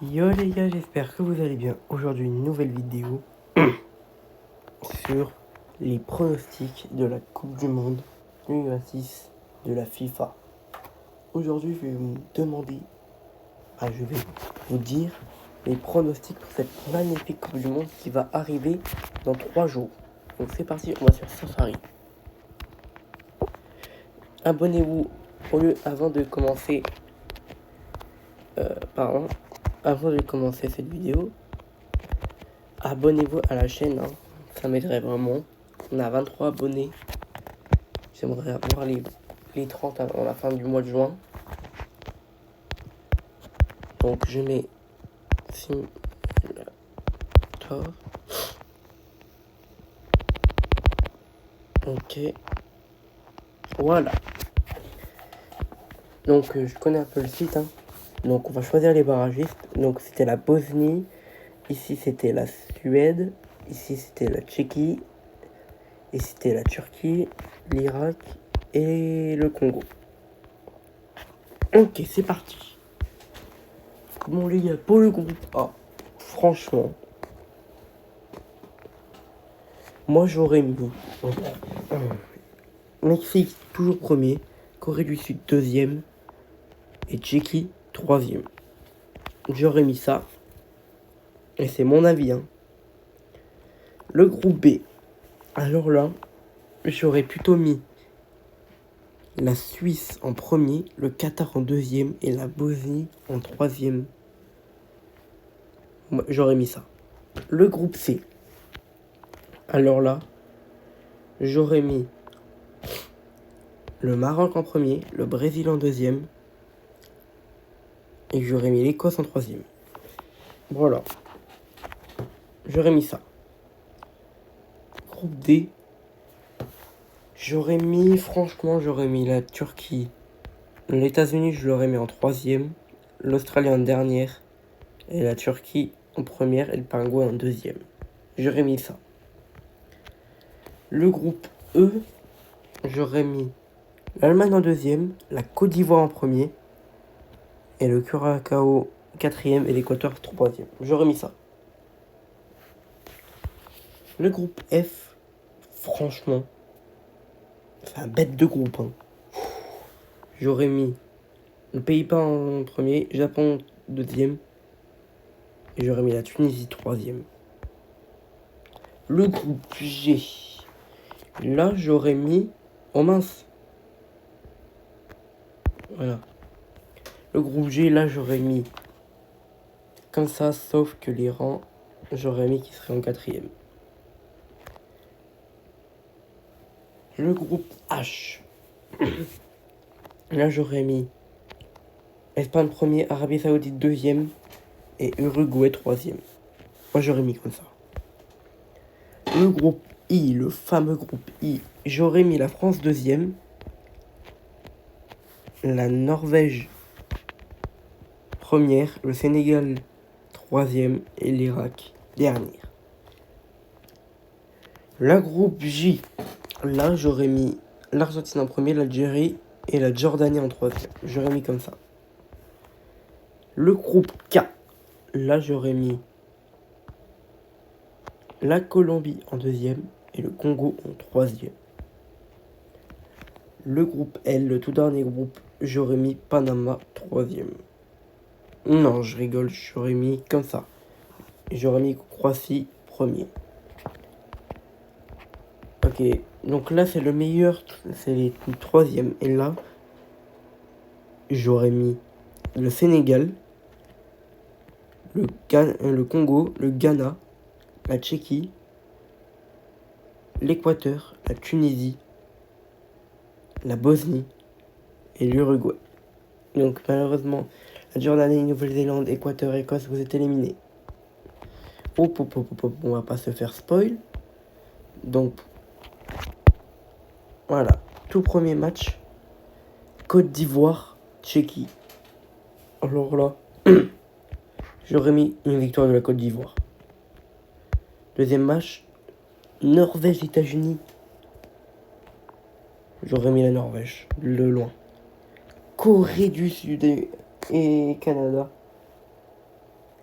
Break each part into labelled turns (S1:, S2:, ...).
S1: Yo les gars, j'espère que vous allez bien. Aujourd'hui, une nouvelle vidéo sur les pronostics de la Coupe du Monde 2026 de la FIFA. Aujourd'hui, je vais vous dire les pronostics pour cette magnifique Coupe du Monde qui va arriver dans 3 jours. Donc c'est parti, on va sur Safari. Abonnez-vous avant de commencer cette vidéo. Abonnez-vous à la chaîne, hein. Ça m'aiderait vraiment. On a 23 abonnés. J'aimerais avoir les 30 avant la fin du mois de juin. Donc je mets simulator. Ok. Voilà. Donc je connais un peu le site, hein. Donc on va choisir les barragistes. Donc c'était la Bosnie. Ici c'était la Suède. Ici c'était la Tchéquie. Et c'était la Turquie, l'Irak et le Congo. Ok, c'est parti. Bon les gars, pour le groupe A, franchement, moi j'aurais mis Mexique toujours premier, Corée du Sud deuxième et Tchéquie troisième. J'aurais mis ça. Et c'est mon avis, hein. Le groupe B, alors là, j'aurais plutôt mis la Suisse en premier, le Qatar en deuxième et la Bosnie en troisième. Moi, j'aurais mis ça. Le groupe C, alors là, j'aurais mis le Maroc en premier, le Brésil en deuxième et j'aurais mis l'Écosse en troisième. Voilà. J'aurais mis ça. Groupe D, j'aurais mis la Turquie. Les États-Unis, je l'aurais mis en troisième, l'Australie en dernière, et la Turquie en première, et le Paraguay en deuxième. J'aurais mis ça. Le groupe E, j'aurais mis l'Allemagne en deuxième, la Côte d'Ivoire en premier, et le Curaçao quatrième, et l'Équateur troisième. J'aurais mis ça. Le groupe F, franchement, c'est un bête de groupe, hein. J'aurais mis le Pays-Bas en premier, Japon deuxième, et j'aurais mis la Tunisie troisième. Le groupe G, là j'aurais mis... Oh mince. Voilà. Le groupe G, là j'aurais mis comme ça, sauf que l'Iran, j'aurais mis qui serait en quatrième. Le groupe H, là j'aurais mis Espagne premier, Arabie Saoudite deuxième et Uruguay troisième. Moi j'aurais mis comme ça. Le groupe I, le fameux groupe I, j'aurais mis la France deuxième, la Norvège première, le Sénégal troisième et l'Irak dernière. Le groupe J, là j'aurais mis l'Argentine en premier, l'Algérie et la Jordanie en troisième. J'aurais mis comme ça. Le groupe K, là j'aurais mis la Colombie en deuxième et le Congo en troisième. Le groupe L, le tout dernier groupe, j'aurais mis Panama troisième. Non, je rigole, j'aurais mis comme ça. J'aurais mis Croatie premier. Ok, donc là c'est le meilleur, c'est les troisièmes. Et là, j'aurais mis le Sénégal, le Congo, le Ghana, la Tchéquie, l'Équateur, la Tunisie, la Bosnie et l'Uruguay. Donc malheureusement, la Jordanie, Nouvelle-Zélande, Équateur, Écosse, vous êtes éliminés. On va pas se faire spoil. Donc voilà, tout premier match, Côte d'Ivoire, Tchéquie. Alors là, j'aurais mis une victoire de la Côte d'Ivoire. Deuxième match, Norvège, États-Unis. J'aurais mis la Norvège, de loin. Corée du Sud et Canada.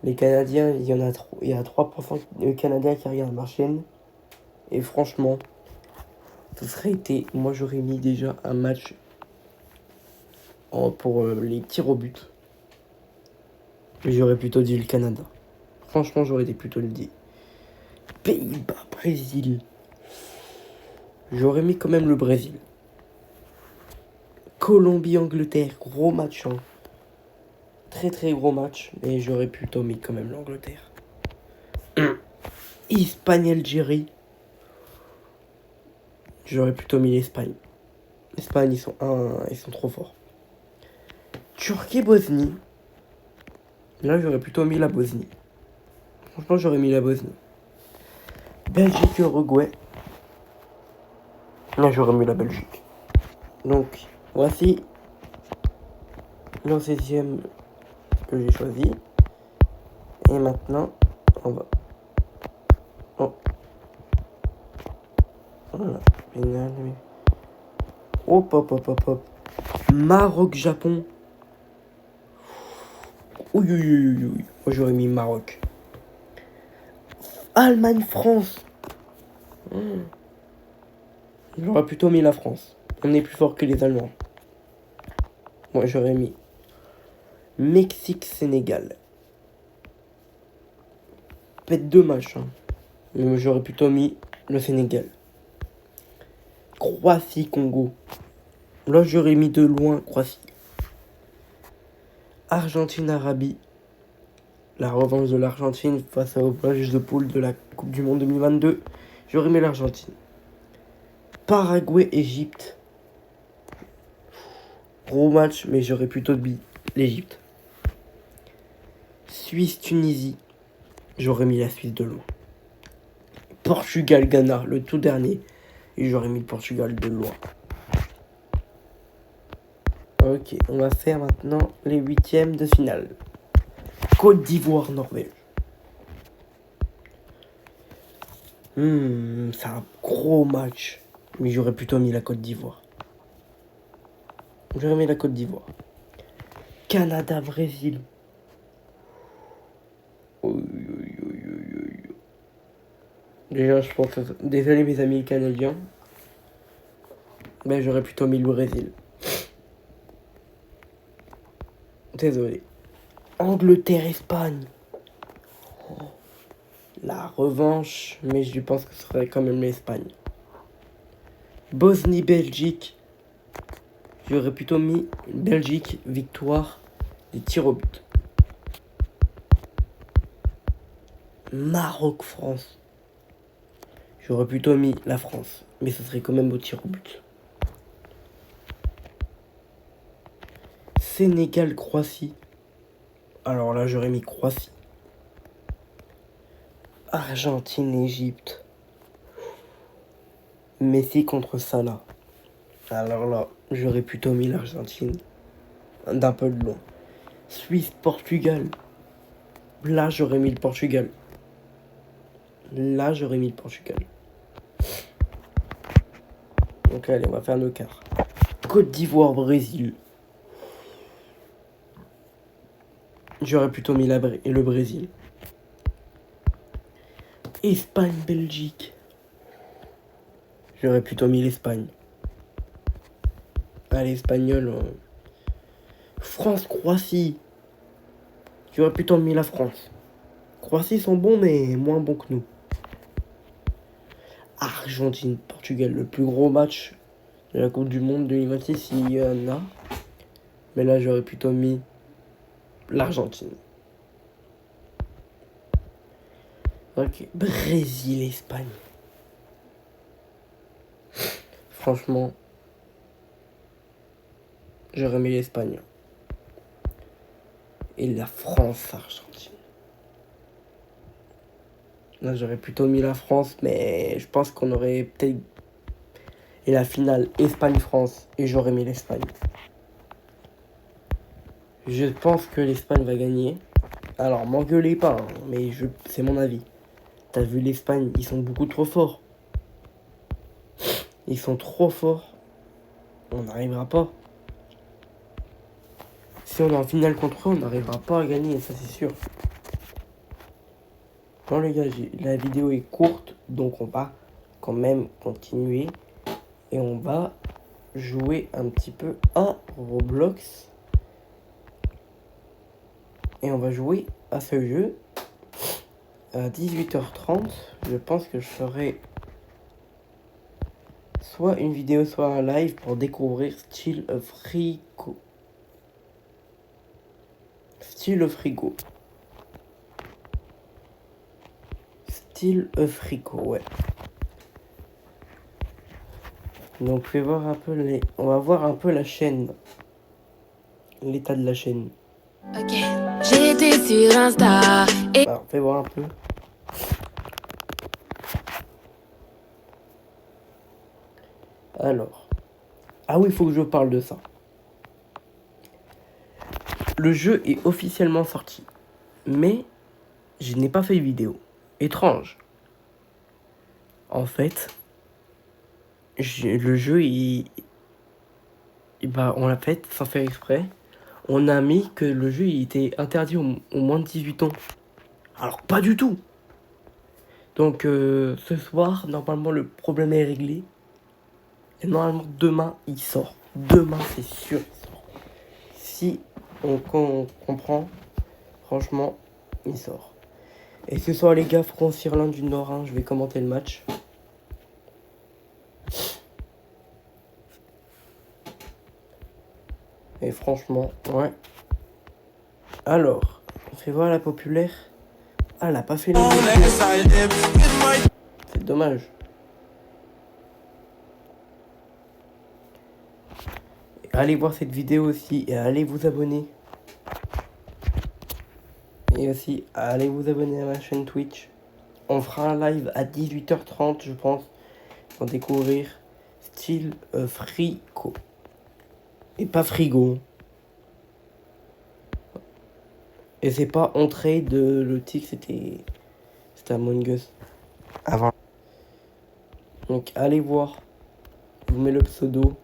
S1: Les Canadiens, il y a 3% de Canadiens qui regardent ma chaîne. Et franchement, ce serait été... Moi, j'aurais mis déjà un match pour les tirs au but. Mais j'aurais plutôt dit le Canada. Franchement, j'aurais plutôt le dit. Pays-Bas, Brésil. J'aurais mis quand même le Brésil. Colombie, Angleterre, gros match. Hein. Très très gros match. Mais j'aurais plutôt mis quand même l'Angleterre. Espagne, Algérie. J'aurais plutôt mis l'Espagne. L'Espagne, ils sont trop forts. Turquie, Bosnie. Là, j'aurais plutôt mis la Bosnie. Franchement, j'aurais mis la Bosnie. Belgique, Uruguay. Là, j'aurais mis la Belgique. Donc, voici le 16e que j'ai choisi. Et maintenant, on va... Oh. Voilà. Hop, hop, hop, hop, hop. Maroc, Japon. Oui, oui, oui, oui, oui. Moi, j'aurais mis Maroc. Allemagne, France. J'aurais plutôt mis la France. On est plus fort que les Allemands. Moi, j'aurais mis Mexique, Sénégal. Peut-être deux matchs. Hein. Mais j'aurais plutôt mis le Sénégal. Croatie, Congo. Là, j'aurais mis de loin Croatie. Argentine, Arabie. La revanche de l'Argentine face au match de poule de la Coupe du Monde 2022. J'aurais mis l'Argentine. Paraguay, Égypte. Gros match, mais j'aurais plutôt mis l'Égypte. Suisse, Tunisie. J'aurais mis la Suisse de loin. Portugal, Ghana, le tout dernier. Et j'aurais mis le Portugal de loin. Ok, on va faire maintenant les huitièmes de finale. Côte d'Ivoire, Norvège. C'est un gros match. Mais j'aurais plutôt mis la Côte d'Ivoire. J'aurais mis la Côte d'Ivoire. Canada, Brésil. Déjà, je pense que... Désolé mes amis canadiens. Mais j'aurais plutôt mis le Brésil. Désolé. Angleterre, Espagne. La revanche, mais je pense que ce serait quand même l'Espagne. Bosnie, Belgique. J'aurais plutôt mis Belgique, victoire, des tirs au but. Maroc, France. J'aurais plutôt mis la France, mais ce serait quand même au tir au but. Sénégal, Croatie. Alors là, j'aurais mis Croatie. Argentine, Égypte. Messi contre Salah. Alors là, j'aurais plutôt mis l'Argentine. D'un peu de loin. Suisse, Portugal. Là, j'aurais mis le Portugal. Là, j'aurais mis le Portugal. Donc allez, on va faire nos quarts. Côte d'Ivoire, Brésil. J'aurais plutôt mis le Brésil. Espagne, Belgique. J'aurais plutôt mis l'Espagne. Allez, espagnol. France, Croatie. J'aurais plutôt mis la France. Croatie sont bons, mais moins bons que nous. Argentine, Portugal, le plus gros match de la Coupe du Monde 2026, s'il y en a. Mais là, j'aurais plutôt mis l'Argentine. Ok, Brésil, Espagne. Franchement, j'aurais mis l'Espagne. Et la France, Argentine. Là, j'aurais plutôt mis la France, mais je pense qu'on aurait peut-être... Et la finale, Espagne-France, et j'aurais mis l'Espagne. Je pense que l'Espagne va gagner. Alors, m'engueulez pas, hein, mais c'est mon avis. T'as vu l'Espagne, ils sont beaucoup trop forts. Ils sont trop forts. On n'arrivera pas. Si on est en finale contre eux, on n'arrivera pas à gagner, ça c'est sûr. Bon les gars, la vidéo est courte, donc on va quand même continuer. Et on va jouer un petit peu à Roblox. Et on va jouer à ce jeu à 18h30. Je pense que je ferai soit une vidéo, soit un live pour découvrir Still a Frigo. Still a Frigo. Still a Frigo, ouais. Donc on va voir un peu la chaîne. L'état de la chaîne.
S2: Ok. J'ai été sur Insta et...
S1: Alors, fais voir un peu. Alors. Ah oui, il faut que je parle de ça. Le jeu est officiellement sorti. Mais je n'ai pas fait de vidéo. Étrange. En fait, le jeu, on l'a fait sans faire exprès. On a mis que le jeu il était interdit aux moins de 18 ans. Alors, pas du tout. Donc, ce soir, normalement, le problème est réglé. Et normalement, demain, il sort. Demain, c'est sûr, il sort. Si on comprend, franchement, il sort. Et ce soir, les gars, France-Irlande du Nord, hein, je vais commenter le match. Et franchement, ouais. Alors, on fait voir la populaire. Ah, elle a pas fait les mesures. C'est dommage. Allez voir cette vidéo aussi et allez vous abonner. Et aussi, allez vous abonner à ma chaîne Twitch. On fera un live à 18h30, je pense, pour découvrir Still a Frigo. Et pas frigo. Et c'est pas entrée de le titre, c'était Among Us. Avant. Donc allez voir. Je vous mets le pseudo.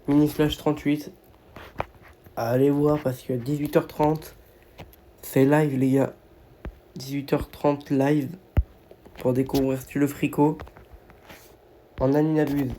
S1: Mini/38. Allez voir parce que 18h30, c'est live les gars. 18h30 live pour découvrir Still a Frigo. En Anine abuse.